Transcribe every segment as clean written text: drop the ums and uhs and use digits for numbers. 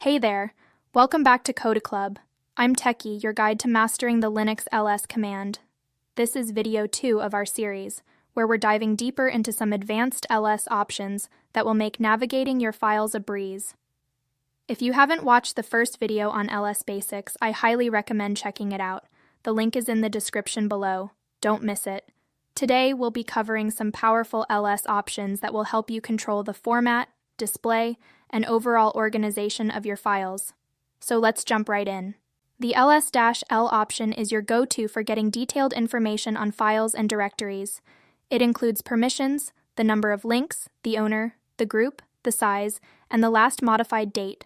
Hey there! Welcome back to Code Club. I'm Techie, your guide to mastering the Linux ls command. This is video 2 of our series, where we're diving deeper into some advanced ls options that will make navigating your files a breeze. If you haven't watched the first video on ls basics, I highly recommend checking it out. The link is in the description below. Don't miss it. Today, we'll be covering some powerful ls options that will help you control the format, display, and overall organization of your files. So let's jump right in. The ls-l option is your go-to for getting detailed information on files and directories. It includes permissions, the number of links, the owner, the group, the size, and the last modified date.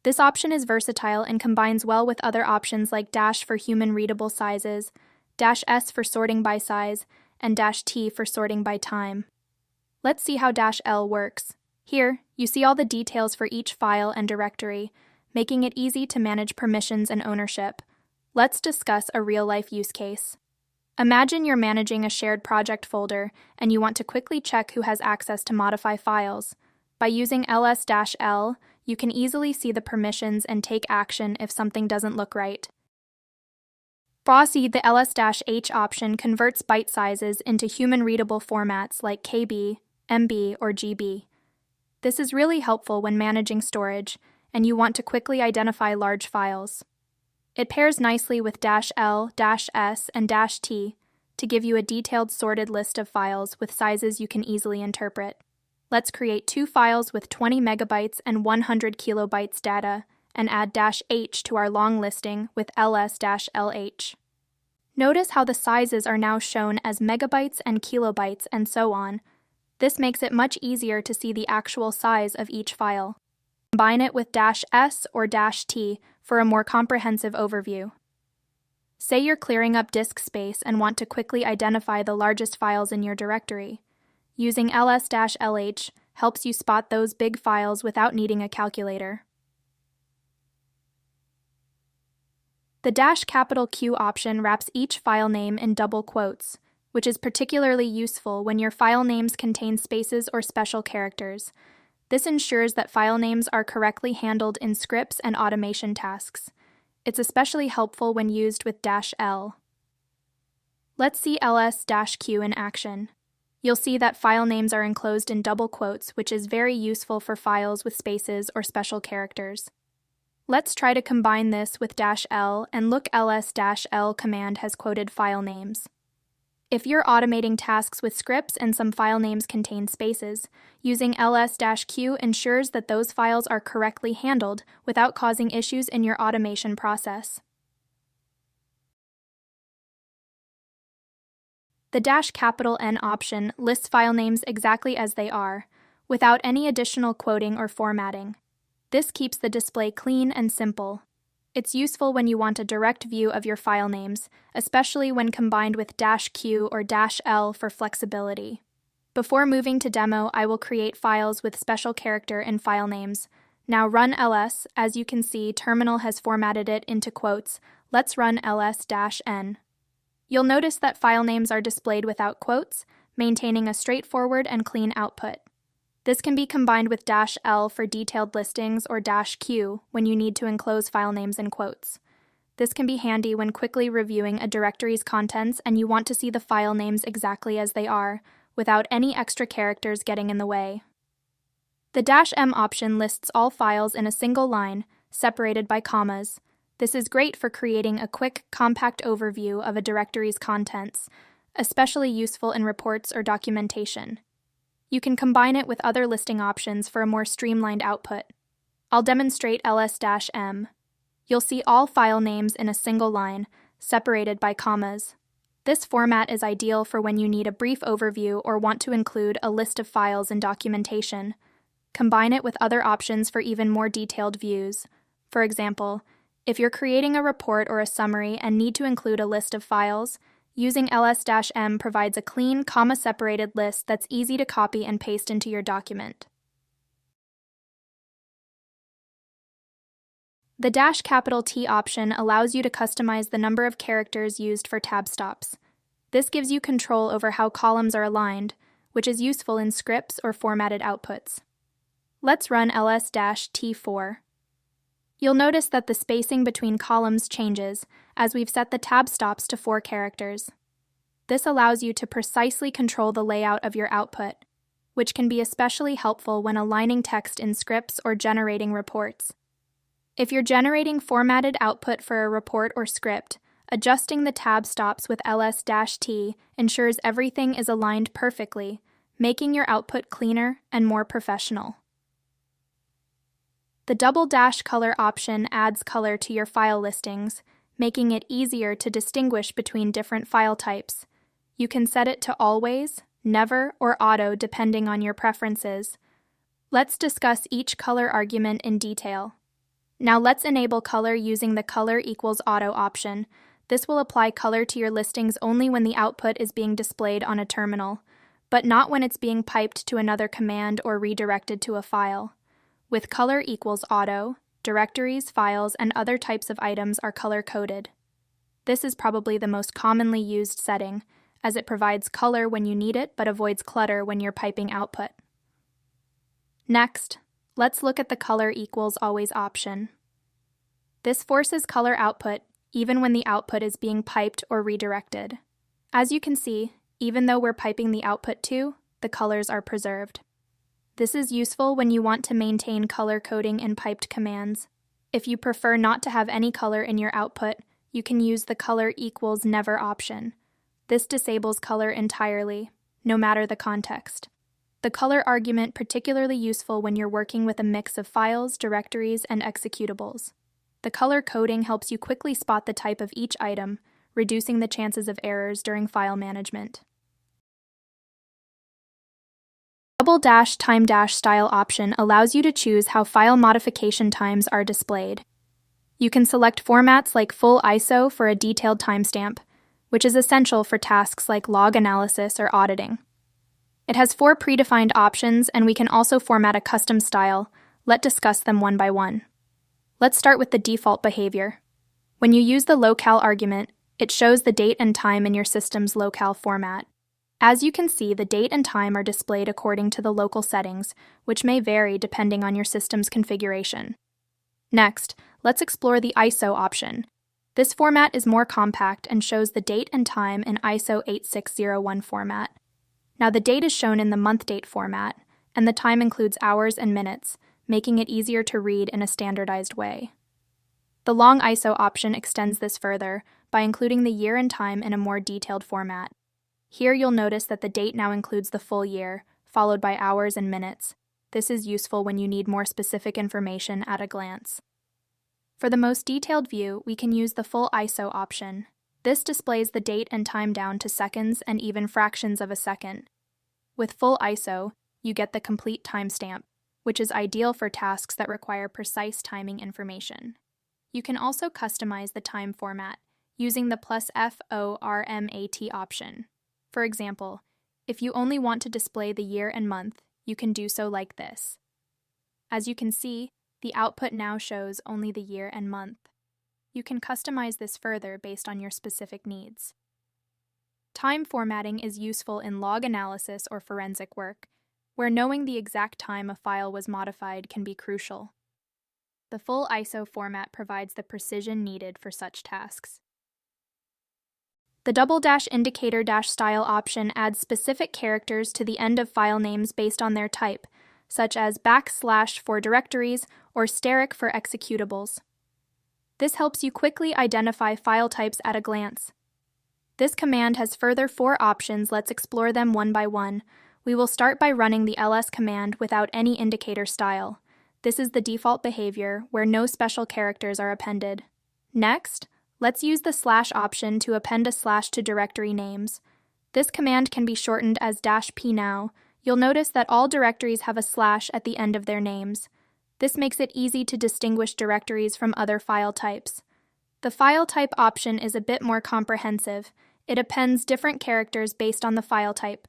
This option is versatile and combines well with other options like dash for human-readable sizes, -s for sorting by size, and -t for sorting by time. Let's see how -l works. Here, you see all the details for each file and directory, making it easy to manage permissions and ownership. Let's discuss a real-life use case. Imagine you're managing a shared project folder and you want to quickly check who has access to modify files. By using ls-l, you can easily see the permissions and take action if something doesn't look right. The ls-h option converts byte sizes into human-readable formats like KB, MB, or GB. This is really helpful when managing storage, and you want to quickly identify large files. It pairs nicely with -l, -s, and -t to give you a detailed sorted list of files with sizes you can easily interpret. Let's create 2 files with 20 megabytes and 100 kilobytes data, and add -h to our long listing with ls-lh. Notice how the sizes are now shown as megabytes and kilobytes and so on. This makes it much easier to see the actual size of each file. Combine it with -s or -t for a more comprehensive overview. Say you're clearing up disk space and want to quickly identify the largest files in your directory. Using ls-lh helps you spot those big files without needing a calculator. The -Q option wraps each file name in double quotes, which is particularly useful when your file names contain spaces or special characters. This ensures that file names are correctly handled in scripts and automation tasks. It's especially helpful when used with -l. Let's see ls-q in action. You'll see that file names are enclosed in double quotes, which is very useful for files with spaces or special characters. Let's try to combine this with -l and look ls-l command has quoted file names. If you're automating tasks with scripts and some file names contain spaces, using ls-q ensures that those files are correctly handled without causing issues in your automation process. The -N option lists file names exactly as they are, without any additional quoting or formatting. This keeps the display clean and simple. It's useful when you want a direct view of your file names, especially when combined with -q or -l for flexibility. Before moving to demo, I will create files with special character and file names. Now run ls. As you can see, Terminal has formatted it into quotes. Let's run ls-n. You'll notice that file names are displayed without quotes, maintaining a straightforward and clean output. This can be combined with -l for detailed listings or -q when you need to enclose file names in quotes. This can be handy when quickly reviewing a directory's contents and you want to see the file names exactly as they are, without any extra characters getting in the way. The -m option lists all files in a single line, separated by commas. This is great for creating a quick, compact overview of a directory's contents, especially useful in reports or documentation. You can combine it with other listing options for a more streamlined output. I'll demonstrate ls-m. You'll see all file names in a single line, separated by commas. This format is ideal for when you need a brief overview or want to include a list of files in documentation. Combine it with other options for even more detailed views. For example, if you're creating a report or a summary and need to include a list of files, using ls-m provides a clean, comma-separated list that's easy to copy and paste into your document. The -T option allows you to customize the number of characters used for tab stops. This gives you control over how columns are aligned, which is useful in scripts or formatted outputs. Let's run ls-t4. You'll notice that the spacing between columns changes as we've set the tab stops to 4 characters. This allows you to precisely control the layout of your output, which can be especially helpful when aligning text in scripts or generating reports. If you're generating formatted output for a report or script, adjusting the tab stops with ls-t ensures everything is aligned perfectly, making your output cleaner and more professional. The double dash color option adds color to your file listings, making it easier to distinguish between different file types. You can set it to always, never, or auto depending on your preferences. Let's discuss each color argument in detail. Now let's enable color using the color equals auto option. This will apply color to your listings only when the output is being displayed on a terminal, but not when it's being piped to another command or redirected to a file. With color equals auto, directories, files, and other types of items are color-coded. This is probably the most commonly used setting, as it provides color when you need it but avoids clutter when you're piping output. Next, let's look at the color equals always option. This forces color output even when the output is being piped or redirected. As you can see, even though we're piping the output too, the colors are preserved. This is useful when you want to maintain color coding in piped commands. If you prefer not to have any color in your output, you can use the color equals never option. This disables color entirely, no matter the context. The color argument particularly useful when you're working with a mix of files, directories, and executables. The color coding helps you quickly spot the type of each item, reducing the chances of errors during file management. Double dash time dash style option allows you to choose how file modification times are displayed. You can select formats like full ISO for a detailed timestamp, which is essential for tasks like log analysis or auditing. It has 4 predefined options, and we can also format a custom style. Let's discuss them one by one. Let's start with the default behavior. When you use the locale argument, it shows the date and time in your system's locale format. As you can see, the date and time are displayed according to the local settings, which may vary depending on your system's configuration. Next, let's explore the ISO option. This format is more compact and shows the date and time in ISO 8601 format. Now the date is shown in the month date format, and the time includes hours and minutes, making it easier to read in a standardized way. The long ISO option extends this further by including the year and time in a more detailed format. Here you'll notice that the date now includes the full year, followed by hours and minutes. This is useful when you need more specific information at a glance. For the most detailed view, we can use the full ISO option. This displays the date and time down to seconds and even fractions of a second. With full ISO, you get the complete timestamp, which is ideal for tasks that require precise timing information. You can also customize the time format using the +FORMAT option. For example, if you only want to display the year and month, you can do so like this. As you can see, the output now shows only the year and month. You can customize this further based on your specific needs. Time formatting is useful in log analysis or forensic work, where knowing the exact time a file was modified can be crucial. The full ISO format provides the precision needed for such tasks. The double dash indicator dash style option adds specific characters to the end of file names based on their type, such as / for directories or * for executables. This helps you quickly identify file types at a glance. This command has further 4 options. Let's explore them one by one. We will start by running the ls command without any indicator style. This is the default behavior where no special characters are appended. Next, let's use the / option to append a / to directory names. This command can be shortened as -p now. You'll notice that all directories have a / at the end of their names. This makes it easy to distinguish directories from other file types. The file type option is a bit more comprehensive. It appends different characters based on the file type.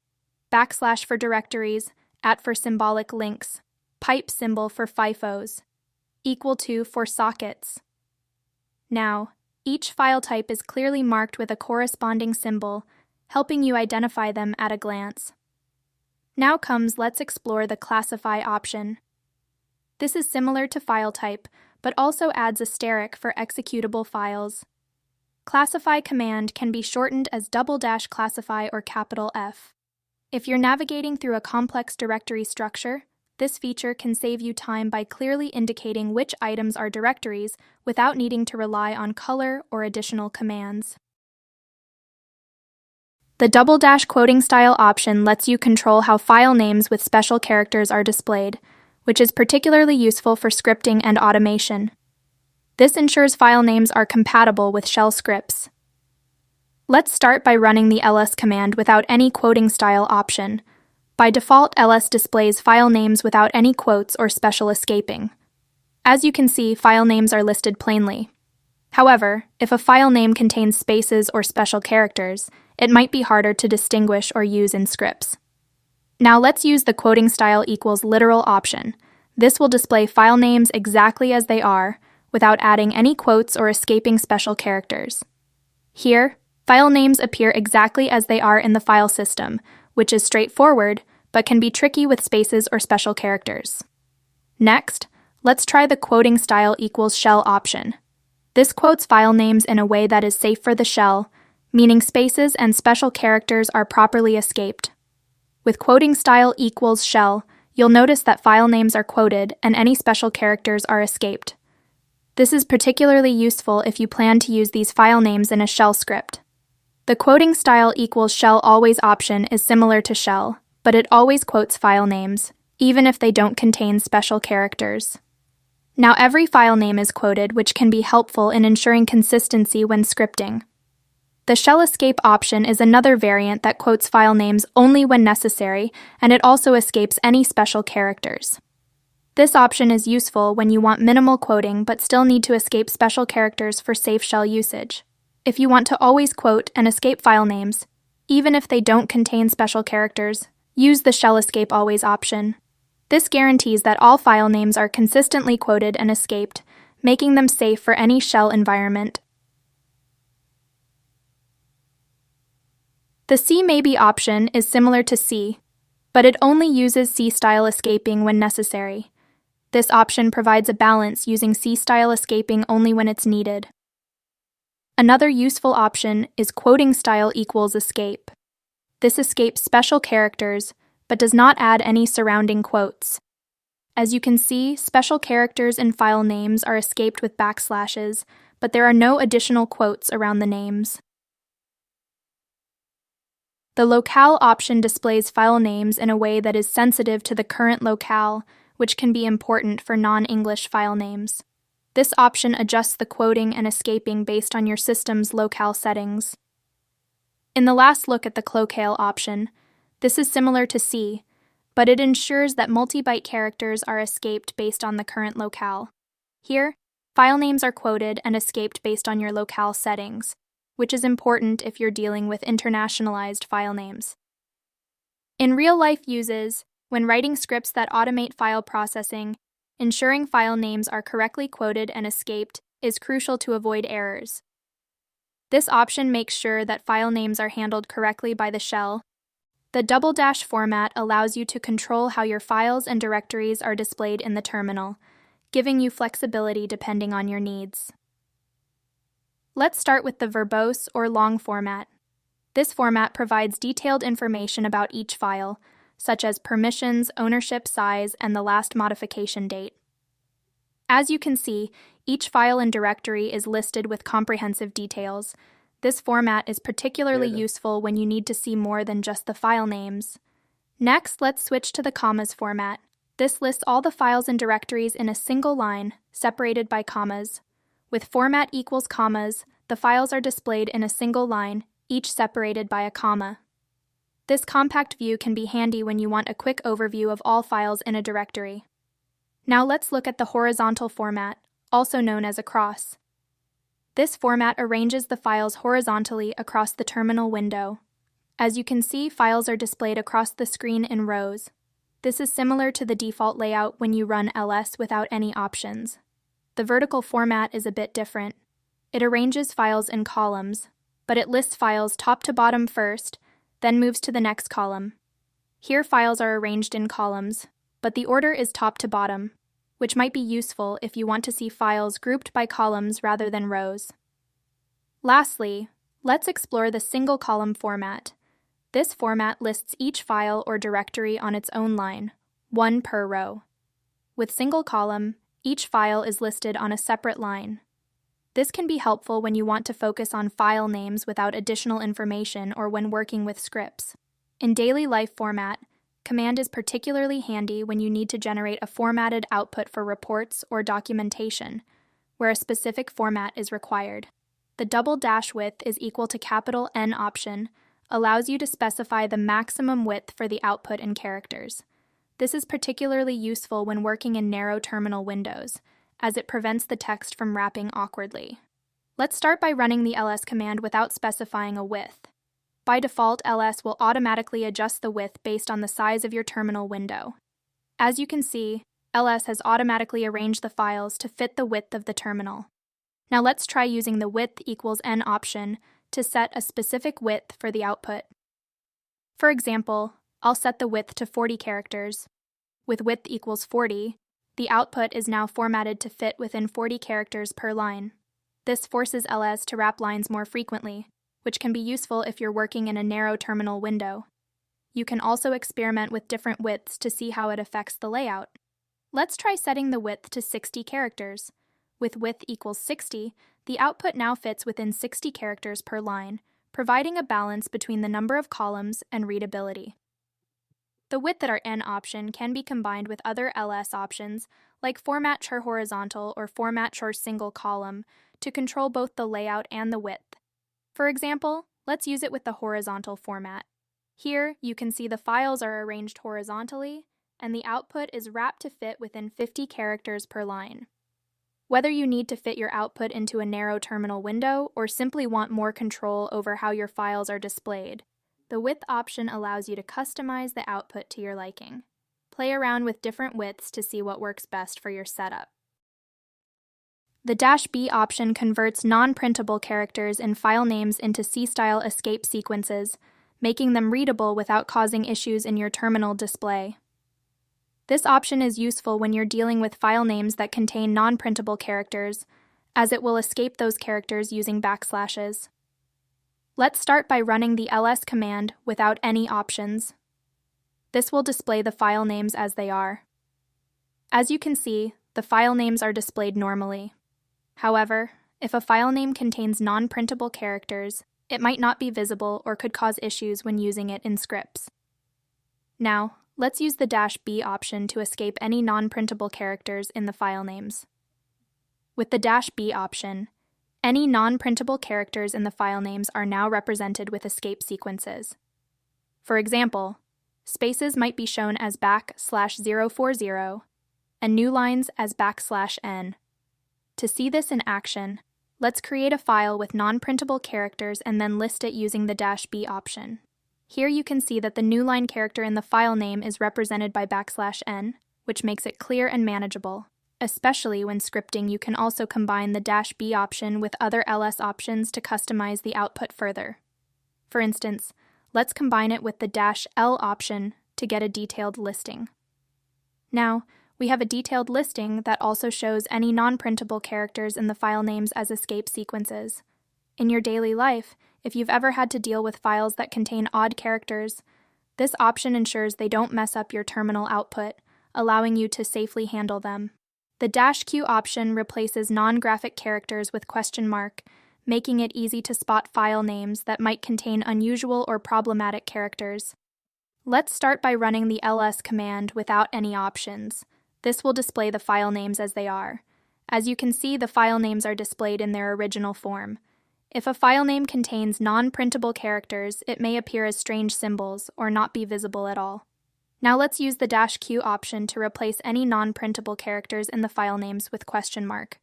/ for directories, @ for symbolic links, pipe symbol for FIFOs, == for sockets. Now, each file type is clearly marked with a corresponding symbol, helping you identify them at a glance. Now let's explore the classify option. This is similar to file type, but also adds asterisk for executable files. Classify command can be shortened as ~classify or F. If you're navigating through a complex directory structure, this feature can save you time by clearly indicating which items are directories without needing to rely on color or additional commands. The ~quoting style option lets you control how file names with special characters are displayed, which is particularly useful for scripting and automation. This ensures file names are compatible with shell scripts. Let's start by running the ls command without any quoting style option. By default, ls displays file names without any quotes or special escaping. As you can see, file names are listed plainly. However, if a file name contains spaces or special characters, it might be harder to distinguish or use in scripts. Now let's use the quoting style equals literal option. This will display file names exactly as they are, without adding any quotes or escaping special characters. Here, file names appear exactly as they are in the file system, which is straightforward, but can be tricky with spaces or special characters. Next, let's try the quoting style equals shell option. This quotes file names in a way that is safe for the shell, meaning spaces and special characters are properly escaped. With quoting style equals shell, you'll notice that file names are quoted and any special characters are escaped. This is particularly useful if you plan to use these file names in a shell script. The quoting style equals shell always option is similar to shell, but it always quotes file names, even if they don't contain special characters. Now every file name is quoted, which can be helpful in ensuring consistency when scripting. The shell escape option is another variant that quotes file names only when necessary, and it also escapes any special characters. This option is useful when you want minimal quoting but still need to escape special characters for safe shell usage. If you want to always quote and escape file names, even if they don't contain special characters, use the shell escape always option. This guarantees that all file names are consistently quoted and escaped, making them safe for any shell environment. The C maybe option is similar to C, but it only uses C-style escaping when necessary. This option provides a balance using C-style escaping only when it's needed. Another useful option is quoting style equals escape. This escapes special characters, but does not add any surrounding quotes. As you can see, special characters in file names are escaped with backslashes, but there are no additional quotes around the names. The locale option displays file names in a way that is sensitive to the current locale, which can be important for non-English file names. This option adjusts the quoting and escaping based on your system's locale settings. In the last look at the locale option, this is similar to C, but it ensures that multi-byte characters are escaped based on the current locale. Here, file names are quoted and escaped based on your locale settings, which is important if you're dealing with internationalized file names. In real-life uses, when writing scripts that automate file processing, ensuring file names are correctly quoted and escaped is crucial to avoid errors. This option makes sure that file names are handled correctly by the shell. The " format allows you to control how your files and directories are displayed in the terminal, giving you flexibility depending on your needs. Let's start with the verbose or long format. This format provides detailed information about each file, such as permissions, ownership size, and the last modification date. As you can see, each file and directory is listed with comprehensive details. This format is particularly useful when you need to see more than just the file names. Next, let's switch to the commas format. This lists all the files and directories in a single line, separated by commas. With format equals commas, the files are displayed in a single line, each separated by a comma. This compact view can be handy when you want a quick overview of all files in a directory. Now let's look at the horizontal format, also known as a cross. This format arranges the files horizontally across the terminal window. As you can see, files are displayed across the screen in rows. This is similar to the default layout when you run ls without any options. The vertical format is a bit different. It arranges files in columns, but it lists files top to bottom first, then moves to the next column. Here files are arranged in columns, but the order is top to bottom. which might be useful if you want to see files grouped by columns rather than rows. Lastly, let's explore the single column format. This format lists each file or directory on its own line, one per row. With single column, each file is listed on a separate line. This can be helpful when you want to focus on file names without additional information or when working with scripts. In daily life format, command is particularly handy when you need to generate a formatted output for reports or documentation, where a specific format is required. The double dash width is equal to capital N option allows you to specify the maximum width for the output in characters. This is particularly useful when working in narrow terminal windows, as it prevents the text from wrapping awkwardly. Let's start by running the ls command without specifying a width. By default, ls will automatically adjust the width based on the size of your terminal window. As you can see, ls has automatically arranged the files to fit the width of the terminal. Now let's try using the width equals n option to set a specific width for the output. For example, I'll set the width to 40 characters. With width equals 40, the output is now formatted to fit within 40 characters per line. This forces ls to wrap lines more frequently, which can be useful if you're working in a narrow terminal window. You can also experiment with different widths to see how it affects the layout. Let's try setting the width to 60 characters. With width equals 60, the output now fits within 60 characters per line, providing a balance between the number of columns and readability. The width at our N option can be combined with other ls options like format char horizontal or format char single column to control both the layout and the width. For example, let's use it with the horizontal format. Here, you can see the files are arranged horizontally, and the output is wrapped to fit within 50 characters per line. Whether you need to fit your output into a narrow terminal window or simply want more control over how your files are displayed, the width option allows you to customize the output to your liking. Play around with different widths to see what works best for your setup. The -B option converts non-printable characters in file names into C-style escape sequences, making them readable without causing issues in your terminal display. This option is useful when you're dealing with file names that contain non-printable characters, as it will escape those characters using backslashes. Let's start by running the ls command without any options. This will display the file names as they are. As you can see, the file names are displayed normally. However, if a file name contains non-printable characters, it might not be visible or could cause issues when using it in scripts. Now, let's use the -B option to escape any non-printable characters in the file names. With the -B option, any non-printable characters in the file names are now represented with escape sequences. For example, spaces might be shown as \040 and new lines as \n. To see this in action, let's create a file with non-printable characters and then list it using the -B option. Here you can see that the new line character in the file name is represented by \n, which makes it clear and manageable. Especially when scripting, you can also combine the -B option with other ls options to customize the output further. For instance, let's combine it with the -L option to get a detailed listing. Now, we have a detailed listing that also shows any non-printable characters in the file names as escape sequences. In your daily life, if you've ever had to deal with files that contain odd characters, this option ensures they don't mess up your terminal output, allowing you to safely handle them. The -Q option replaces non-graphic characters with question mark, making it easy to spot file names that might contain unusual or problematic characters. Let's start by running the ls command without any options. This will display the file names as they are. As you can see, the file names are displayed in their original form. If a file name contains non-printable characters, it may appear as strange symbols or not be visible at all. Now let's use the -Q option to replace any non-printable characters in the file names with question mark.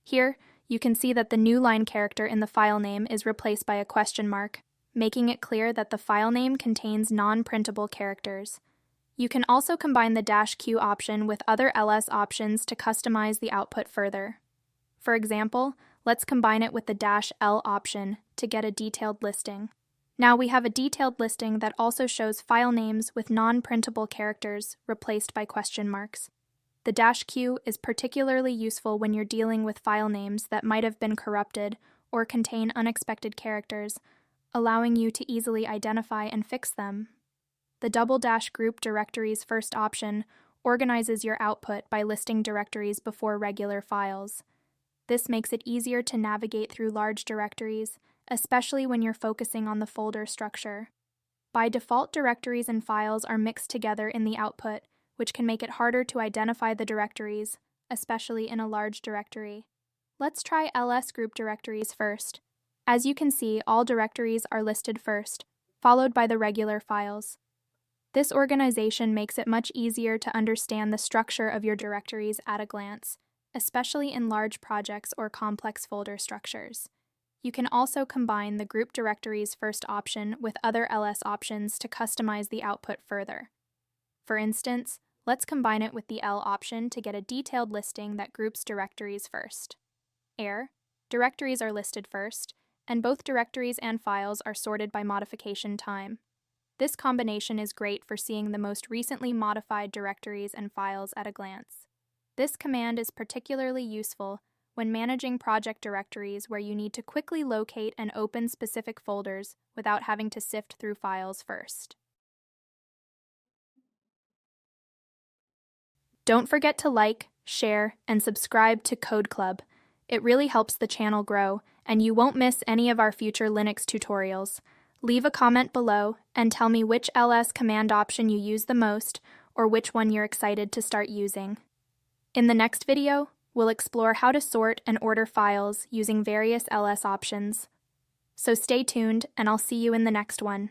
Here, you can see that the new line character in the file name is replaced by a question mark, making it clear that the file name contains non-printable characters. You can also combine the -Q option with other ls options to customize the output further. For example, let's combine it with the -L option to get a detailed listing. Now we have a detailed listing that also shows file names with non-printable characters replaced by question marks. The -Q is particularly useful when you're dealing with file names that might have been corrupted or contain unexpected characters, allowing you to easily identify and fix them. The ~group-directories-first option organizes your output by listing directories before regular files. This makes it easier to navigate through large directories, especially when you're focusing on the folder structure. By default, directories and files are mixed together in the output, which can make it harder to identify the directories, especially in a large directory. Let's try ls group directories first. As you can see, all directories are listed first, followed by the regular files. This organization makes it much easier to understand the structure of your directories at a glance, especially in large projects or complex folder structures. You can also combine the group directories first option with other ls options to customize the output further. For instance, let's combine it with the L option to get a detailed listing that groups directories first. Directories are listed first, and both directories and files are sorted by modification time. This combination is great for seeing the most recently modified directories and files at a glance. This command is particularly useful when managing project directories where you need to quickly locate and open specific folders without having to sift through files first. Don't forget to like, share, and subscribe to Code Club. It really helps the channel grow, and you won't miss any of our future Linux tutorials. Leave a comment below and tell me which ls command option you use the most or which one you're excited to start using. In the next video, we'll explore how to sort and order files using various ls options. So stay tuned, and I'll see you in the next one.